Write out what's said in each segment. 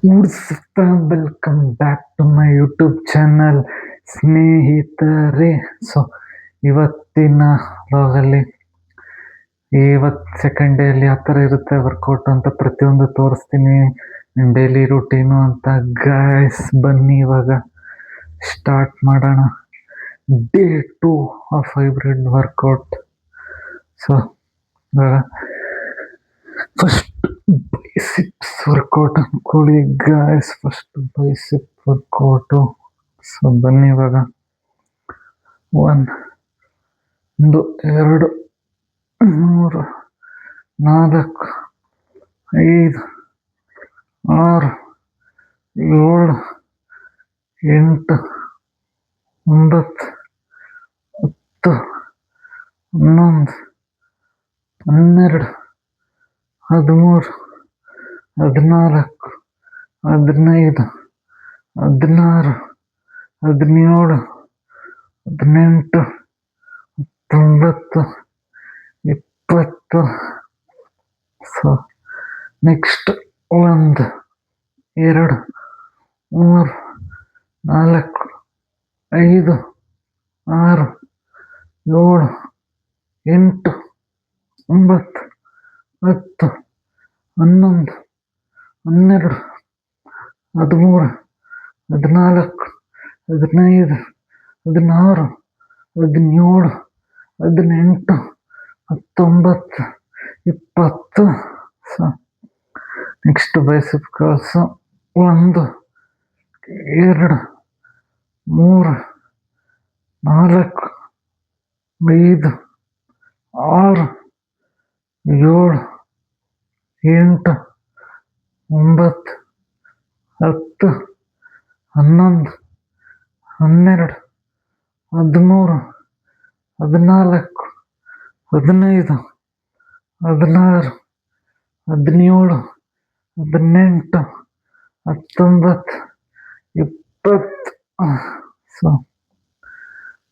Welcome back to my YouTube channel ಸ್ನೇಹಿತರೆ. So ಇವತ್ತಿನ ವ್ಲಾಗಲ್ಲಿ ಇವತ್ತು ಸೆಕೆಂಡ್ ಡೇಲಿ ಯಾವ ಥರ ಇರುತ್ತೆ ವರ್ಕೌಟ್ ಅಂತ ಪ್ರತಿಯೊಂದು ತೋರಿಸ್ತೀನಿ. ಡೈಲಿ ರೂಟೀನು ಅಂತ ಗಾಯ್ಸ್. ಬನ್ನಿ ಇವಾಗ ಸ್ಟಾರ್ಟ್ ಮಾಡೋಣ. Day 2 of hybrid workout. So ಇವಾಗ ಫಸ್ಟ್ ಬೈಸಿಪ್ಸ್ ವರ್ಕೌಟ್ ಅನ್ಕೊಳ್ಳಿ guys. First bicep workout. So ಬನ್ನಿ ಇವಾಗ 1 2 3 4 5 6 7 8 9 10 11 12 13 14 15 16 17 18 19 20. So next 1 2 3 4 5 6 7 8 9 10 11 12 13 14 15 16 17 18 19 20. So next bicep curls 1 2 3 4 5 6 7 8 9 10 11 12 13 14 15 16 17 18 19 20. So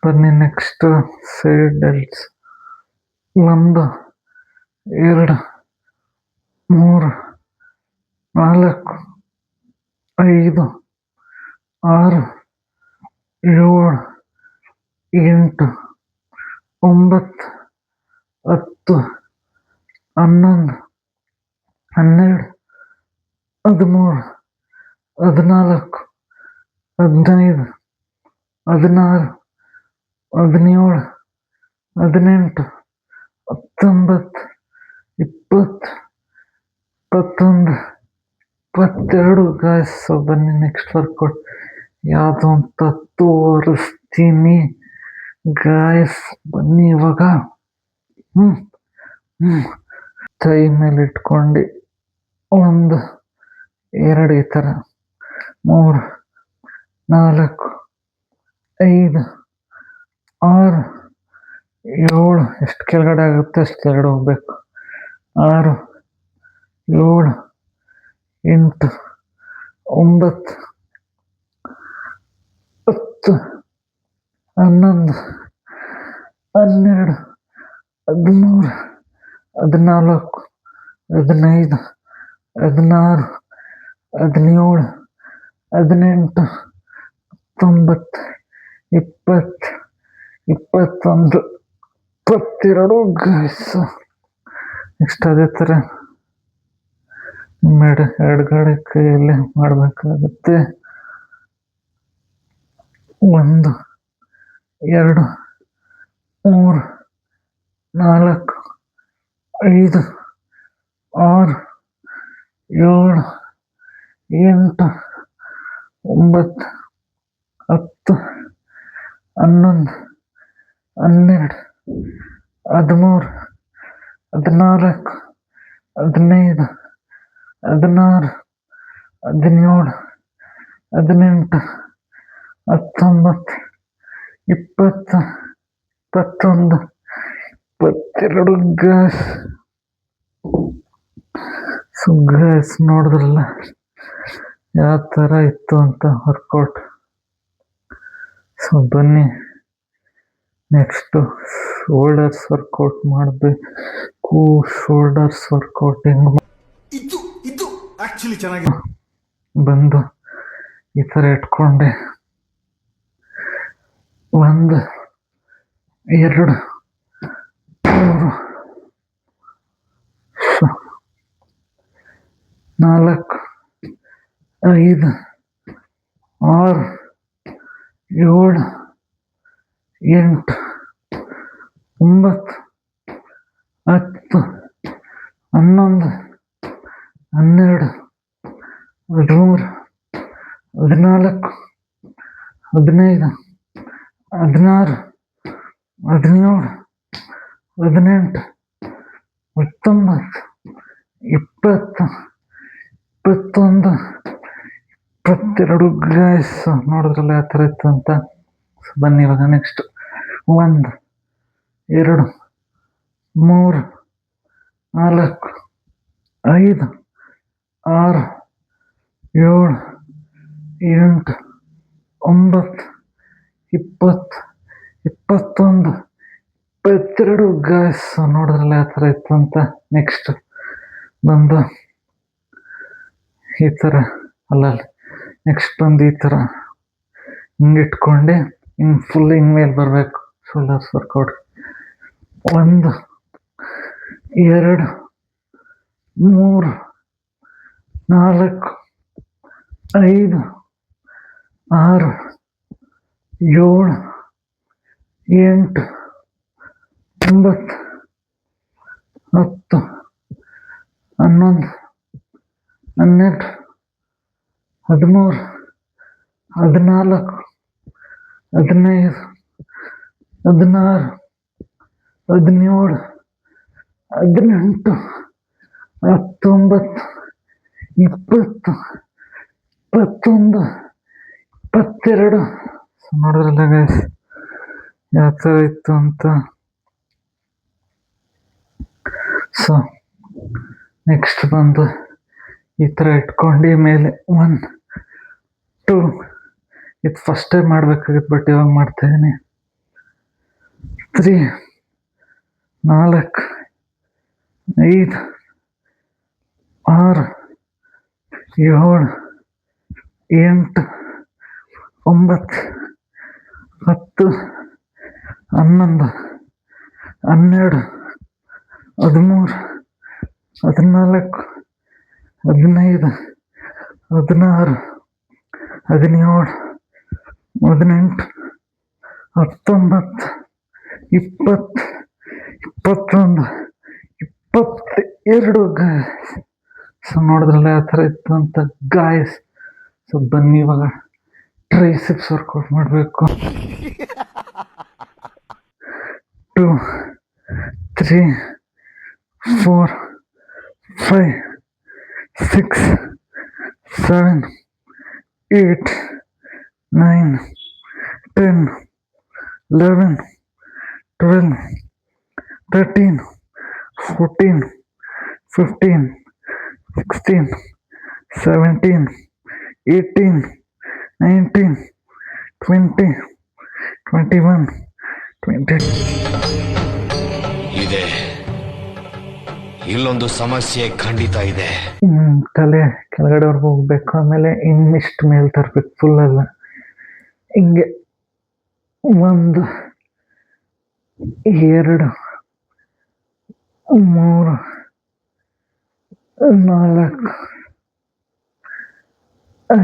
ಬನ್ನಿ ನೆಕ್ಸ್ಟ್ ಸೈಡ್ ಡೆಲ್ಟ್ಸ್ 1 2 3 4 5 6 7 8 9 10 11 12 13 14 15 16 17 18 19 20 21 22 ಗಾಯ್ಸ್. ಸೊ ಬನ್ನಿ ನೆಕ್ಸ್ಟ್ ವರ್ಕೌಟ್ ಯಾವುದು ಅಂತ ತೋರಿಸ್ತೀನಿ ಗಾಯ್ಸ್. ಬನ್ನಿ ಇವಾಗ ಕೈ ಮೇಲೆ ಇಟ್ಕೊಂಡು 1 2 ಈ ಥರ 3 4 5 6 7 ಎಷ್ಟು ಕೆಳಗಡೆ ಆಗುತ್ತೆ ಅಷ್ಟು ಕೆಳಗಡೆ ಹೋಗ್ಬೇಕು. 6 7 8 9 10 11 12 13 14 15 16 17 18 19 20 21 22 ಗಾಯ್ಸ್. ನೆಕ್ಸ್ಟ್ ಅದೇ ಥರ ಎಡಗಡೆ ಕೈಯಲ್ಲಿ ಮಾಡಬೇಕಾಗುತ್ತೆ. 1 2 3 4 5 6 7 8 9 10 11 12 13 14 15 16 17 18 19 20 21 22 ಗಾಯ್ಸ್. ಸೊ ಗಾಯ್ಸ್ ನೋಡಿದ್ರಲ್ಲ ಯಾವ ಥರ ಇತ್ತು ಅಂತ ವರ್ಕೌಟ್. ಸೊ ಬನ್ನಿ ನೆಕ್ಸ್ಟು ಶೋಲ್ಡರ್ಸ್ ವರ್ಕೌಟ್ ಮಾಡಬೇಕು. ಶೋಲ್ಡರ್ಸ್ ವರ್ಕೌಟ್ ಹೆಂಗೆ ಇದು ಆಕ್ಚುಲಿ ಚೆನ್ನಾಗಿದೆ. ಬಂದು ಈ ಥರ ಇಟ್ಕೊಂಡೆ. 1 2 3 4 5 6 7 8 9 10 11 12 13 14 15 16 17 18 19 20 21 22 ಗೈಸ್. ನೋಡಿದ್ರಲ್ಲ ಯಾವ ಥರ ಇತ್ತು ಅಂತ. ಬನ್ನಿ ಇವಾಗ ನೆಕ್ಸ್ಟ್ 1 2 3 4 5 6 7 8 9 20 21 22 ಗೈಸ್. ನೋಡಿದ್ರಲ್ಲ ಯಾವ ಥರ ಇತ್ತು ಅಂತ. ನೆಕ್ಸ್ಟ್ ಬಂದು ಈ ಥರ ಅಲ್ಲ ನೆಕ್ಸ್ಟ್ ಬಂದು ಈ ಥರ ಹಿಂಗೆ ಇಟ್ಕೊಂಡೆ ಹಿಂಗೆ ಫುಲ್ ಹಿಂಗೆ ಮೇಲೆ ಬರಬೇಕು ಶೋಲ್ಡರ್ಸ್ ವರ್ಕೌಟ್. 1 2 3 4 5 6 7 8 9 10 11 12 13 14 15 16 17 18 19 20 21 22. ನೋಡಿದ್ರಲ್ಲ ಗೈಸ್ ಯಾವ ಥರ ಇತ್ತು ಅಂತ. ಸೊ ನೆಕ್ಸ್ಟ್ ಬಂದು ಈ ಥರ ಇಟ್ಕೊಂಡು ಮೇಲೆ 1 2 ಇದು ಫಸ್ಟ್ ಟೈಮ್ ಮಾಡಬೇಕಾಗಿತ್ತು ಬಟ್ ಇವಾಗ ಮಾಡ್ತಾಯಿದ್ದೀನಿ. 3 4 5 6 7 8 9 10 11 12 13 14 15 16 17 18 19 20 21 22 ಗಾಯ್ಸ್. ಸೊ ನೋಡಿದ್ರಲ್ಲ ಯಾವ ಥರ ಇತ್ತು ಅಂತ ಗಾಯ್ಸ್. ಸೊ ಬನ್ನಿ ಇವಾಗ ಟ್ರೈಸೆಪ್ಸ್ ವರ್ಕೌಟ್ ಮಾಡಬೇಕು. 2 3 4 5 6 7 8 9 10 11 12 13 14 15 16 17 18 19 20 21 22. ಇದೆ ಇಲ್ಲೊಂದು ಸಮಸ್ಯೆ ಖಂಡಿತ ಇದೆ. ತಲೆ ಕೆಳಗಡೆವರೆಗೂ ಹೋಗ್ಬೇಕು. ಆಮೇಲೆ ಇನ್ನಿಷ್ಟು ಮೇಲೆ ತರಬೇಕು. ಫುಲ್ ಅಲ್ಲ, ಹಿಂಗೆ 1 2 3 4 5 6 7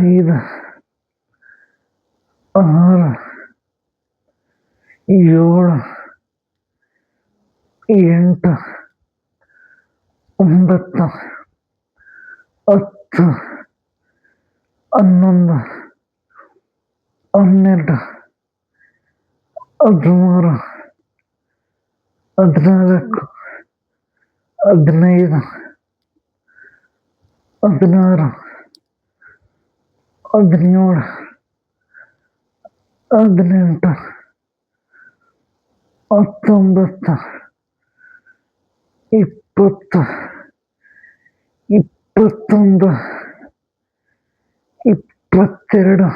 8 9 10 11 12 13 14 15 16 17 18 19 20 21 22 23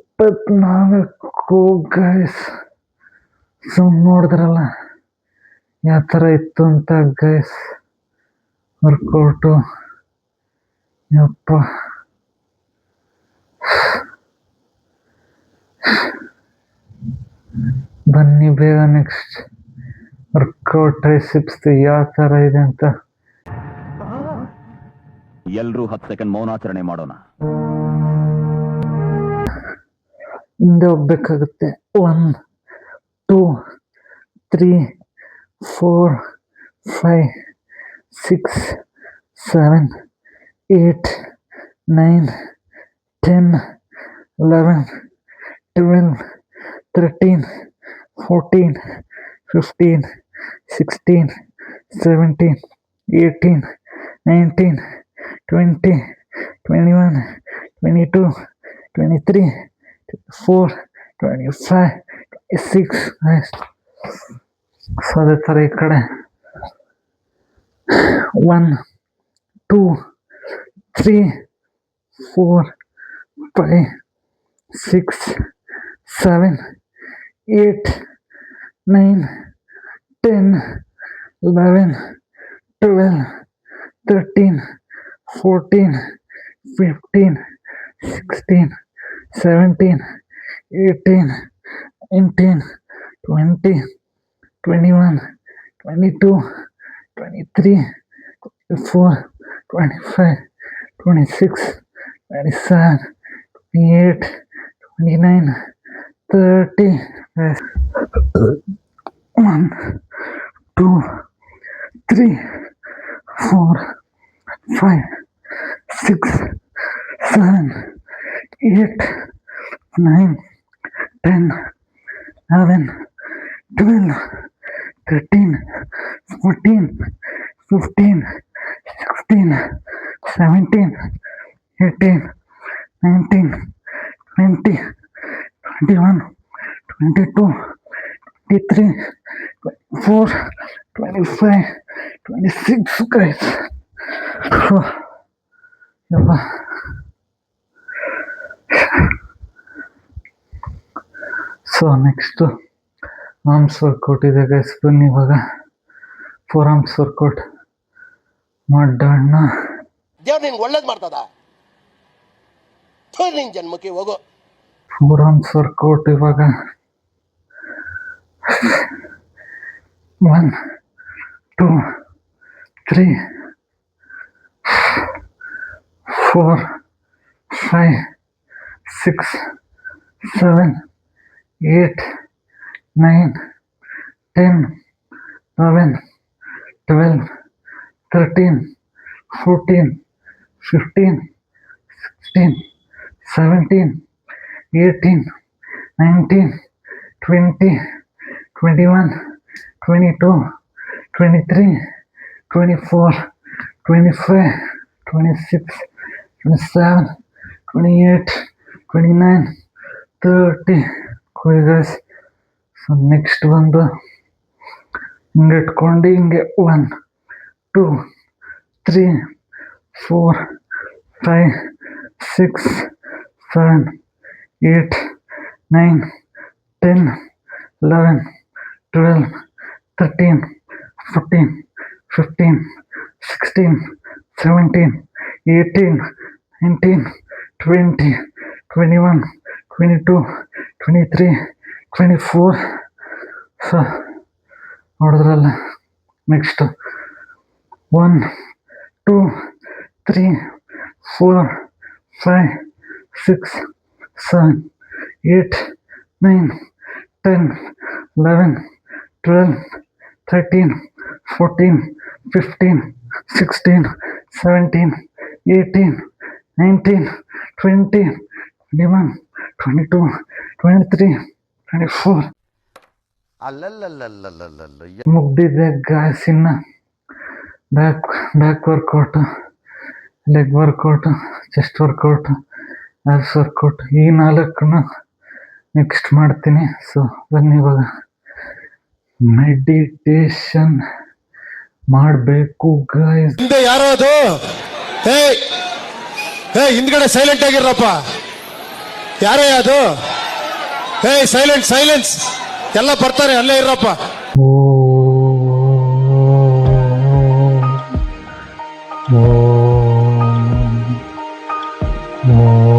24 ಗೈಸ್. ಸೊ ನೋಡಿದ್ರಲ್ಲ ಯಾವ ಥರ ಇತ್ತು ಅಂತ ಗೈಸ್. ವರ್ಕೌಟು. ಯಪ್ಪ, ಬನ್ನಿ ಬೇಗ ನೆಕ್ಸ್ಟ್ ವರ್ಕೌಟ್ ಟ್ರೈಸೆಪ್ಸ್ ಯಾವ ಥರ ಇದೆ ಅಂತ. ಎಲ್ರೂ 10 ಸೆಕೆಂಡ್ ಮೌನಾಚರಣೆ ಮಾಡೋಣ. ಹಿಂದೆ ಹೋಗ್ಬೇಕಾಗುತ್ತೆ. 1 2 3 4 5 6 7 8 9 10 11 12 13 14 15 16 17 18 19 20 21 22 23 24 25 26. ಸೊ ಅದೇ ಥರ ಈ ಕಡೆ 1 2 3 4 5 6 7 8 9 10 11 12 13 14 15 16 17 18 19 20 21 22 23 24 25 26 27 28 29 30. 1 2 3 4 5 6 7 8 9 10 11 12 13 14 15 16 17 18 19 20 21 22 23 24 25 26 guys. So next arms workout ಇದೆ ಗೈಸ್. ಬನ್ನಿ ಇವಾಗ 4 ಆರ್ಮ್ಸ್ ವರ್ಕೌಟ್ ಮಾಡೋಣ. ದೇವ್ರು ನಿನ್ಗೆ ಒಳ್ಳೇದು ಮಾಡ್ತದ, ನಿನ್ ಜನ್ಮಕ್ಕೆ ಹೋಗೋ. 4 ಆರ್ಮ್ಸ್ ವರ್ಕೌಟ್ ಇವಾಗ 1 2 3 4 5 6 7 8 9 10 11 12 13 14 15 16 17 18 19 20 21 22 23 24 25 26 27 28 29 30. ಕೋಳಿ ಗೈಸ್. ಸೊ ನೆಕ್ಸ್ಟ್ ಒಂದು ಹಿಂಗೆ ಇಟ್ಕೊಂಡು ಹಿಂಗೆ 1 2 3 4 5 6 7 8 9 10 11 12 13 14 15 16 17 18 19 20 21 22 23 24. ಸೊ ನೋಡಿದ್ರಲ್ಲ. ನೆಕ್ಸ್ಟ್ 1 2 3 4 5 6 7 8 9 10 11 12 13 14 15 16 17 18 19 20 21 22 23 24. ಮುಗ್ದಿದೆ ಗಾಯ್ಸ್. ಇನ್ನು back workout, leg workout, chest workout, arms workout, ಈ 4 ನೆಕ್ಸ್ಟ್ ಮಾಡ್ತೀನಿ. ಸೊ ಬನ್ನಿ ಇವಾಗ ಮೆಡಿಟೇಷನ್ ಮಾಡಬೇಕು ಗಾಯ್ಸ್. ಹಿಂದೆ ಯಾರೋ ಅದು, ಹೇ ಹೇ ಹಿಂದ್ಗಡೆ ಸೈಲೆಂಟ್ ಆಗಿರಪ್ಪ. ಯಾರೇ ಅದು? ಹೇ ಸೈಲೆನ್ಸ್, ಎಲ್ಲ ಬರ್ತಾರೆ, ಅಲ್ಲೇ ಇರಪ್ಪ. ಓಂ ಓಂ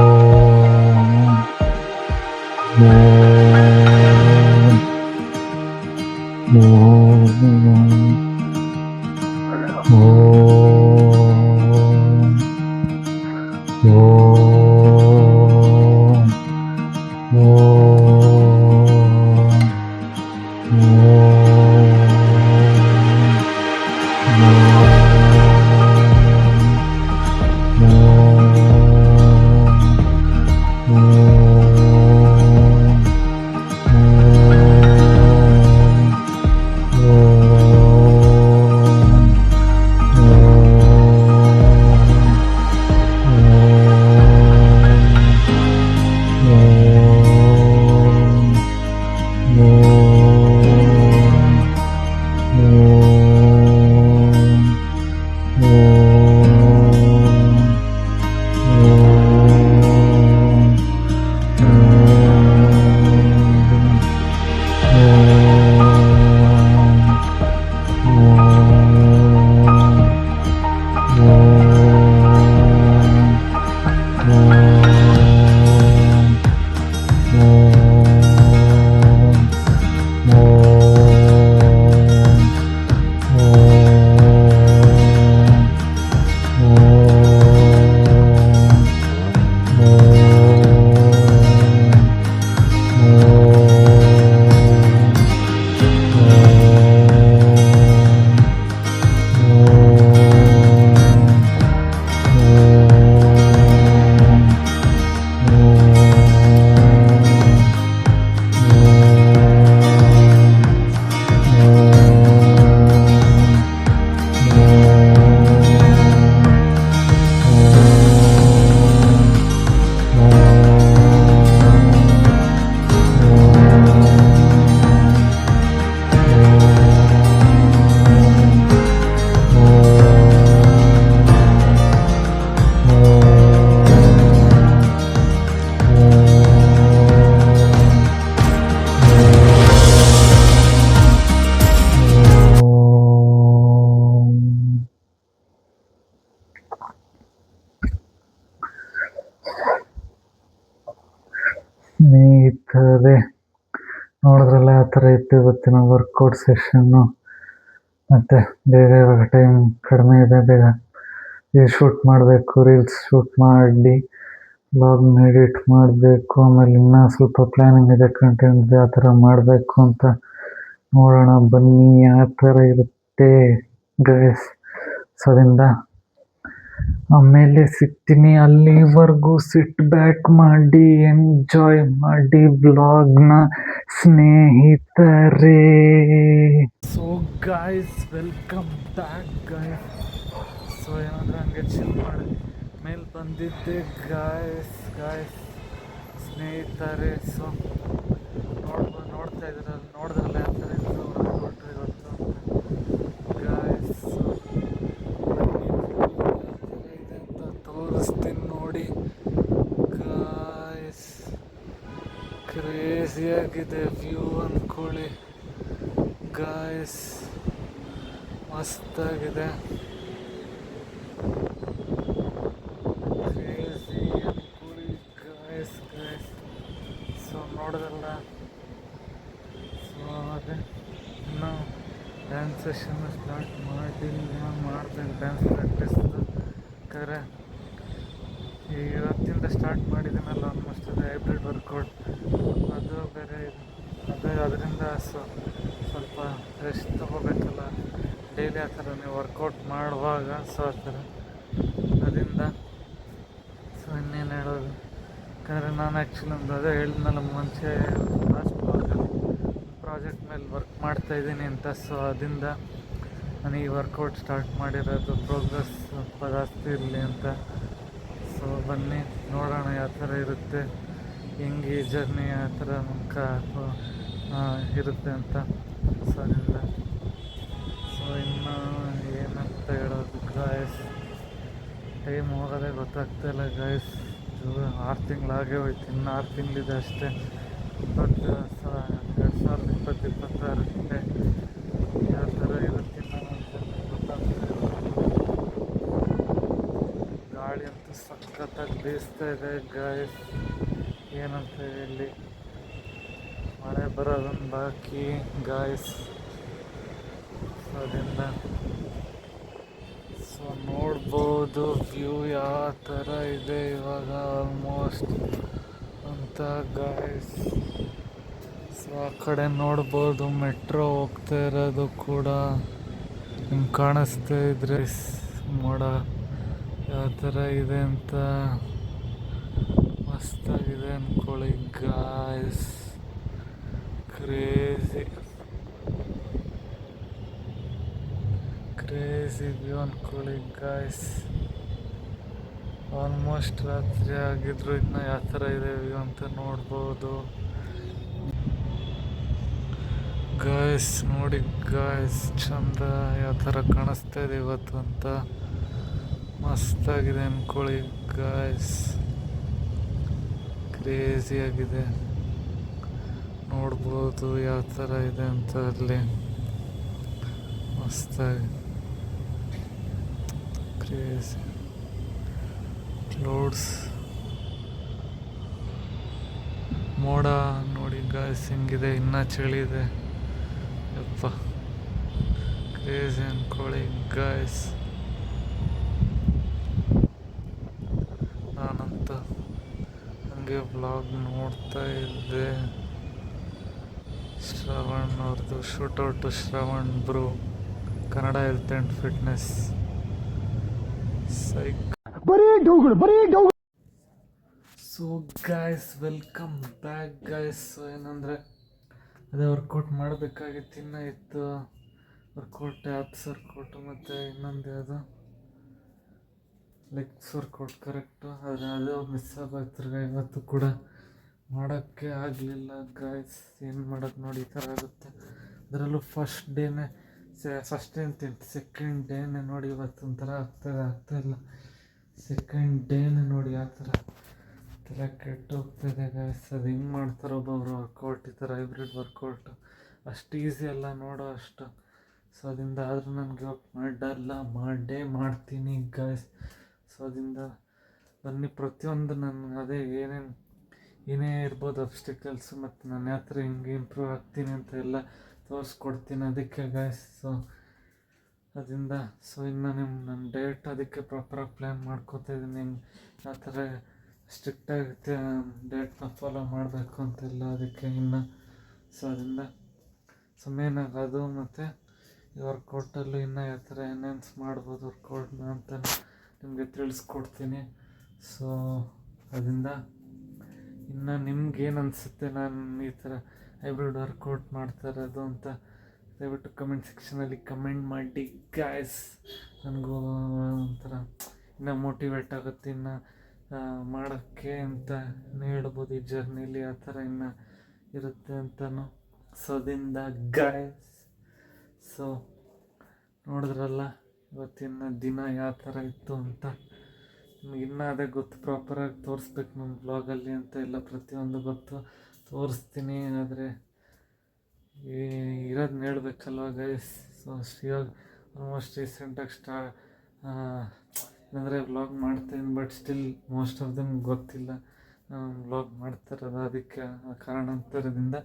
ಸ್ನೇಹಿತರೆ, ನೋಡಿದ್ರಲ್ಲ ಯಾವ ಥರ ಇತ್ತು ಇವತ್ತಿನ ವರ್ಕೌಟ್ ಸೆಷನ್ನು. ಮತ್ತು ಬೇಗ ಇವಾಗ ಟೈಮ್ ಕಡಿಮೆ ಇದೆ, ಬೇಗ ಶೂಟ್ ಮಾಡಬೇಕು, ರೀಲ್ಸ್ ಶೂಟ್ ಮಾಡಿ ಬ್ಲಾಗ್ನ ಎಡಿಟ್ ಮಾಡಬೇಕು. ಆಮೇಲೆ ಇನ್ನೂ ಸ್ವಲ್ಪ ಪ್ಲ್ಯಾನಿಂಗ್ ಇದೆ, ಕಂಟೆಂಟ್ ಯಾವ ಥರ ಮಾಡಬೇಕು ಅಂತ ನೋಡೋಣ ಬನ್ನಿ ಯಾವ ಥರ ಇರುತ್ತೆ ಗೈಸ್. ಸೊ ಅದರಿಂದ ಆಮೇಲೆ ಸಿಗ್ತೀನಿ, ಅಲ್ಲಿವರೆಗೂ ಸಿಟ್ ಬ್ಯಾಕ್ ಮಾಡಿ ಎಂಜಾಯ್ ಮಾಡಿ ವ್ಲಾಗ್ನ ಸ್ನೇಹಿತರೆ. So guys, welcome back guys. So ಏನಾದರೂ ಹಂಗೆ ಚಿಲ್ ಮಾಡಿ ಮೇಲೆ ಬಂದಿದ್ದೆ ಗಾಯ್ಸ್ ಸ್ನೇಹಿತರೆ. ಸೊ ನೋಡ್ತಾ ಇದ್ದೀರ, ನೋಡಿದ್ರಲ್ಲ ಯಾವ ಥರ ಇತ್ತು ವರ್ಕೌಟ್ ಇವತ್ತು ಗಾಯ್ಸ್. ಇದೆ ಅಂತ ತೋರಿಸ್ತೀನಿ ನೋಡಿ ಗಾಯ್ಸ್. ಕ್ರೇಜಿಯಾಗಿದೆ ವ್ಯೂ ಅಂದ್ಕೊಳ್ಳಿ ಗಾಯ್ಸ್, ಮಸ್ತಾಗಿದೆ. ಕ್ರೇಜಿ ಅಂದ್ಕೊಳ್ಳಿ ಗಾಯ್ಸ್. ಸೊ ನೋಡಿದ್ರಲ್ಲ, ಸೊ ಅದೇ ಇನ್ನೂ ಡ್ಯಾನ್ಸ್ ಸೆಷನ್ ಸ್ಟಾರ್ಟ್ ಮಾಡ್ಬೇಕು, ಡ್ಯಾನ್ಸ್ ಪ್ರಾಕ್ಟೀಸ್ದು ಕರೆ ಇವತ್ತಿಂದ ಸ್ಟಾರ್ಟ್ ಮಾಡಿದ್ದೀನಲ್ಲ ಆಲ್ಮೋಸ್ಟ್. ಅದು ಹೈಬ್ರಿಡ್ ವರ್ಕೌಟ್, ಅದು ಬೇರೆ ಅದರಿಂದ ಸ್ವಲ್ಪ ರೆಸ್ಟ್ ತೊಗೋಬೇಕಲ್ಲ ಡೈಲಿ ಆ ಥರ ನೀವು ವರ್ಕೌಟ್ ಮಾಡುವಾಗ. ಸೊ ಆ ಥರ ಅದರಿಂದ ಸೊ ಇನ್ನೇನು ಹೇಳೋದು, ಯಾಕಂದರೆ ನಾನು ಆ್ಯಕ್ಚುಲಿ ಒಂದು ಅದೇ ಹೇಳಿದ್ನಲ್ಲ ಮುಂಚೆ ಲಾಸ್ಟ್ ಪ್ರಾಜೆಕ್ಟ್ ಮೇಲೆ ವರ್ಕ್ ಮಾಡ್ತಾಯಿದ್ದೀನಿ ಅಂತ. ಸೊ ಅದರಿಂದ ನಾನು ಈ ವರ್ಕೌಟ್ ಸ್ಟಾರ್ಟ್ ಮಾಡಿರೋದು, ಪ್ರೋಗ್ರೆಸ್ ಸ್ವಲ್ಪ ಜಾಸ್ತಿ ಇರಲಿ ಅಂತ. ಸೊ ಬನ್ನಿ ನೋಡೋಣ ಯಾವ ಥರ ಇರುತ್ತೆ, ಹೆಂಗೆ ಈ ಜರ್ನಿ ಯಾವ ಥರ ಇರುತ್ತೆ ಅಂತ. ಸೊ ಅದರಿಂದ ಸೊ ಇನ್ನೂ ಏನಂತ ಹೇಳೋದು ಗಾಯ್ಸ್, ಟೈಮ್ ಹೋಗೋದೇ ಗೊತ್ತಾಗ್ತಾಯಿಲ್ಲ ಗಾಯ್ಸ್. 6 ತಿಂಗಳಾಗೇ ಹೋಯ್ತು, ಇನ್ನು 6 ತಿಂಗಳಿದೆ ಅಷ್ಟೇ. 2026ಕ್ಕೆ ಯಾವ ಥರ ಇರುತ್ತೆ ಗೊತ್ತಾಗ್ತಾಯಿಲ್ಲ. ಸಖತ್ತಾಗಿ ಬೀಸ್ತಾ ಇದೆ ಗಾಯ್ಸ್. ಏನಂತ ಹೇಳಿ, ಮಳೆ ಬರೋದೊಂದು ಬಾಕಿ ಗಾಯ್ಸ್. ಅದರಿಂದ ಸೊ ನೋಡ್ಬೋದು ವ್ಯೂ ಯಾವ ಥರ ಇದೆ ಇವಾಗ ಆಲ್ಮೋಸ್ಟ್ ಅಂತ ಗಾಯ್ಸ್. ಸೊ ಆ ಕಡೆ ನೋಡ್ಬೋದು ಮೆಟ್ರೋ ಹೋಗ್ತಾ ಇರೋದು ಕೂಡ ನಿಮ್ಗೆ ಕಾಣಿಸ್ತಾ ಇದ್ರೆ ಮೋಡ ಯಾವ ಥರ ಇದೆ ಅಂತ. ಮಸ್ತಾಗಿದೆ ಅಂದ್ಕೊಳ್ಳಿ ಗಾಯ್ಸ್. ಕ್ರೇಜಿ ವ್ಯೂ ಅಂದ್ಕೊಳ್ಳಿ ಗಾಯ್ಸ್. ಆಲ್ಮೋಸ್ಟ್ ರಾತ್ರಿ ಆಗಿದ್ರು ಇನ್ನು ಯಾವ ಥರ ಇದೆ ವ್ಯೂ ಅಂತ ನೋಡ್ಬೋದು ಗಾಯ್ಸ್. ನೋಡಿ ಗಾಯ್ಸ್, ಚಂದ ಯಾವ ಥರ ಕಾಣಿಸ್ತಾ ಇದೆ ಇವತ್ತು ಅಂತ. ಮಸ್ತಾಗಿದೆ ಅಂದ್ಕೊಳ್ಳಿ ಗಾಯ್ಸ್. ಕ್ರೇಜಿಯಾಗಿದೆ, ನೋಡ್ಬೋದು ಯಾವ ಥರ ಇದೆ ಅಂತ. ಅಲ್ಲಿ ಮಸ್ತಾಗಿ ಕ್ರೇಜಿ ಕ್ಲೌಡ್ಸ್, ಮೋಡ ನೋಡಿ ಗಾಯ್ಸ್ ಹೆಂಗಿದೆ. ಇನ್ನೂ ಚಳಿ ಇದೆ ಯಪ್ಪ. ಕ್ರೇಜಿ ಅಂದ್ಕೊಳ್ಳಿ ಗಾಯ್ಸ್. ನಾನಂತ ಹಂಗೆ ವ್ಲಾಗ್ ನೋಡ್ತಾ ಇದ್ದೆ. ಶ್ರವಣ್ ಅವ್ರದ್ದು shootout to Shravan bro, Kannada health and fitness psych. So guys, welcome back guys. ಏನಂದರೆ ಅದೇ ವರ್ಕೌಟ್ ಮಾಡಬೇಕಾಗಿತ್ತು, ಇನ್ನೂ ಇತ್ತು ವರ್ಕೌಟ್. ಆ್ಯಪ್ಸ್ ವರ್ಕೌಟು ಮತ್ತು ಇನ್ನೊಂದು ಯಾವುದು ಲೆಗ್ಸ್ ವರ್ಕೌಟ್ ಕರೆಕ್ಟು. ಆದರೆ ಅದೇ ಮಿಸ್ ಆಗೋಯ್ತು ಇವತ್ತು ಕೂಡ ಮಾಡೋಕ್ಕೆ ಆಗಲಿಲ್ಲ ಗಾಯ್ಸ್. ಏನು ಮಾಡೋಕ್ಕೆ ನೋಡಿ ಈ ಥರ ಆಗುತ್ತೆ. ಅದರಲ್ಲೂ ಫಸ್ಟ್ ಡೇ ಅಂತಿಂತು, ಸೆಕೆಂಡ್ ಡೇನೇ ನೋಡಿ ಇವತ್ತು ಒಂಥರ ಆಗ್ತಾಯಿಲ್ಲ. ಸೆಕೆಂಡ್ ಡೇನೇ ನೋಡಿ ಆ ಥರ ತಲೆ ಕೆಟ್ಟು ಹೋಗ್ತಾಯಿದೆ ಗಾಯ್ಸ್. ಅದು ಹೆಂಗೆ ಮಾಡ್ತಾರೋ ಒಬ್ಬೊಬ್ರು ವರ್ಕೌಟ್, ಈ ಥರ ಹೈಬ್ರಿಡ್ ವರ್ಕೌಟು ಅಷ್ಟು ಈಸಿ ಅಲ್ಲ ನೋಡೋ ಅಷ್ಟು. ಸೊ ಅದರಿಂದ ಆದರೂ ನನಗೆ ಮಾಡೇ ಮಾಡ್ತೀನಿ ಗಾಯ್ಸ್. ಸೊ ಅದರಿಂದ ಬನ್ನಿ ಪ್ರತಿಯೊಂದು ನಾನು ಅದೇ ಏನೇ ಇರ್ಬೋದು ಅಬ್ಸ್ಟಿಕಲ್ಸು, ಮತ್ತು ನಾನು ಯಾವ ಥರ ಹೆಂಗೆ ಇಂಪ್ರೂವ್ ಆಗ್ತೀನಿ ಅಂತ ಎಲ್ಲ ತೋರಿಸ್ಕೊಡ್ತೀನಿ ಅದಕ್ಕೆ ಗಾಯ್ಸ್. ಸೊ ಅದರಿಂದ ಇನ್ನು ನನ್ನ ಡಯಟ್ ಅದಕ್ಕೆ ಪ್ರಾಪರಾಗಿ ಪ್ಲ್ಯಾನ್ ಮಾಡ್ಕೋತಾ ಇದ್ದೀನಿ. ಯಾವ ಥರ ಸ್ಟ್ರಿಕ್ಟಾಗಿ ಡಯಟ್ನ ಫಾಲೋ ಮಾಡಬೇಕು ಅಂತೆಲ್ಲ ಅದಕ್ಕೆ ಇನ್ನು. ಸೊ ಅದರಿಂದ ಮೇನಾಗಿ ಅದು ಮತ್ತು ಈ ವರ್ಕೌಟಲ್ಲೂ ಇನ್ನೂ ಯಾವ ಥರ ಎನ್ಹ್ಯಾನ್ಸ್ ಮಾಡ್ಬೋದು ವರ್ಕೌಟ್ನ ಅಂತ ನಿಮಗೆ ತಿಳಿಸ್ಕೊಡ್ತೀನಿ. ಸೊ ಅದರಿಂದ ಇನ್ನು ನಿಮ್ಗೇನು ಅನಿಸುತ್ತೆ ನಾನು ಈ ಥರ ಹೈಬ್ರಿಡ್ ವರ್ಕೌಟ್ ಮಾಡ್ತಾ ಇರೋದು ಅಂತ ದಯವಿಟ್ಟು ಕಮೆಂಟ್ ಸೆಕ್ಷನಲ್ಲಿ ಕಮೆಂಟ್ ಮಾಡಿ ಗಾಯ್ಸ್. ನನಗೂ ಒಂಥರ ಇನ್ನೂ ಮೋಟಿವೇಟ್ ಆಗುತ್ತೆ ಇನ್ನು ಮಾಡೋಕ್ಕೆ ಅಂತ ಹೇಳ್ಬೋದು. ಈ ಜರ್ನಿಲಿ ಆ ಥರ ಇನ್ನು ಇರುತ್ತೆ ಅಂತಲೂ. ಸೊ ಅದರಿಂದ ಗಾಯ್ಸ್, ಸೊ ನೋಡಿದ್ರಲ್ಲ ಇವತ್ತಿನ ದಿನ ಯಾವ ಥರ ಇತ್ತು ಅಂತ. ನಿಮ್ಗೆ ಇನ್ನೂ ಅದೇ ಗೊತ್ತು, ಪ್ರಾಪರಾಗಿ ತೋರಿಸ್ಬೇಕು ನಮ್ಮ ಬ್ಲಾಗಲ್ಲಿ ಅಂತ ಎಲ್ಲ ಪ್ರತಿಯೊಂದು ಗೊತ್ತು, ತೋರಿಸ್ತೀನಿ. ಆದರೆ ಇರೋದನ್ನ ಹೇಳ್ಬೇಕಲ್ವ ಗೈಸ್. ಸೊ ಇವಾಗ ಆಲ್ಮೋಸ್ಟ್ ರೀಸೆಂಟಾಗಿ ಅಂದರೆ ವ್ಲಾಗ್ ಮಾಡ್ತಾಯಿದ್ದೀನಿ, but still most of them ಗೊತ್ತಿಲ್ಲ ವ್ಲಾಗ್ ಮಾಡ್ತಾಯಿರೋದು. ಅದಕ್ಕೆ ಕಾರಣಾಂತರದಿಂದ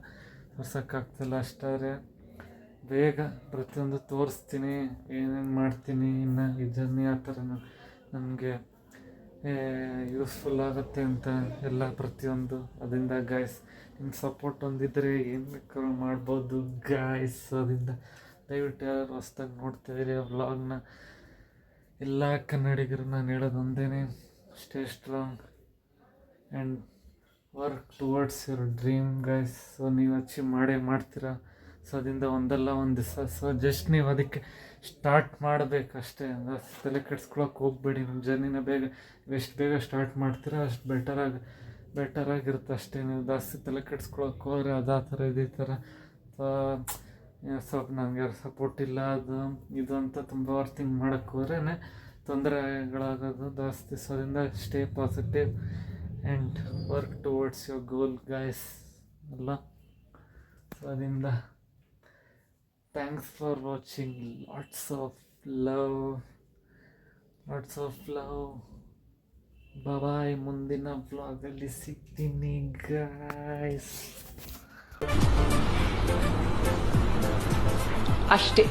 ತೋರ್ಸೋಕ್ಕಾಗ್ತಿಲ್ಲ. ಅಷ್ಟಾದರೆ ಬೇಗ ಪ್ರತಿಯೊಂದು ತೋರಿಸ್ತೀನಿ, ಏನೇನು ಮಾಡ್ತೀನಿ ಇನ್ನು ಈ ಜರ್ನಿ ಆ ಥರ ನನಗೆ ಯೂಸ್ಫುಲ್ ಆಗುತ್ತೆ ಅಂತ ಎಲ್ಲ ಪ್ರತಿಯೊಂದು. ಅದರಿಂದ ಗಾಯ್ಸ್ ನಿಮ್ಮ ಸಪೋರ್ಟ್ ಒಂದಿದ್ದರೆ ಏನು ಬೇಕಾದ್ರೂ ಮಾಡ್ಬೋದು ಗಾಯ್ಸ್. ಅದರಿಂದ ದಯವಿಟ್ಟು ಯಾರು ಹೊಸ್ದಾಗಿ ನೋಡ್ತಾಯಿದ್ದೀರಿ ಆ ವ್ಲಾಗ್ನ, ಎಲ್ಲ ಕನ್ನಡಿಗರು ನಾನು ಹೇಳೋದು ಒಂದೇ, stay strong and work towards your dream guys. So ನೀವು ಅಚೀವ್ ಮಾಡ್ತೀರಾ. ಸೊ ಅದರಿಂದ ಒಂದಲ್ಲ ಒಂದು ದಿವಸ. ಸೊ ಜಸ್ಟ್ ನೀವು ಅದಕ್ಕೆ ಸ್ಟಾರ್ಟ್ ಮಾಡಬೇಕಷ್ಟೇ. ತಲೆ ಕೆಡ್ಸ್ಕೊಳಕ್ಕೆ ಹೋಗಬೇಡಿ. ನಿಮ್ಮ ಜರ್ನಿನ ಎಷ್ಟು ಬೇಗ ಸ್ಟಾರ್ಟ್ ಮಾಡ್ತೀರಾ ಅಷ್ಟು ಬೆಟರಾಗಿರುತ್ತೆ ಅಷ್ಟೇ. ನೀವು ಜಾಸ್ತಿ ತಲೆ ಕೆಡ್ಸ್ಕೊಳಕ್ಕೆ ಹೋದರೆ ಅದು ಆ ಥರ ಇದೇ ಥರ ಸ್ವಲ್ಪ ನನಗೆ ಯಾರು ಸಪೋರ್ಟ್ ಇಲ್ಲ ಇದು ಅಂತ ತುಂಬ ಓವರ್ ಥಿಂಕ್ ಮಾಡೋಕ್ಕೆ ಹೋದ್ರೇ ತೊಂದರೆಗಳಾಗೋದು ಜಾಸ್ತಿ. ಸೊ ಅದರಿಂದ stay positive and work towards your goal guys ಅಲ್ಲ. ಸೊ ಅದರಿಂದ thanks for watching. Lots of love bye, ಮುಂದಿನ ವ್ಲಾಗಲ್ಲಿ ಸಿಗ್ತೀನಿ ಗಾಯ್ಸ್. ಅಷ್ಟೇ.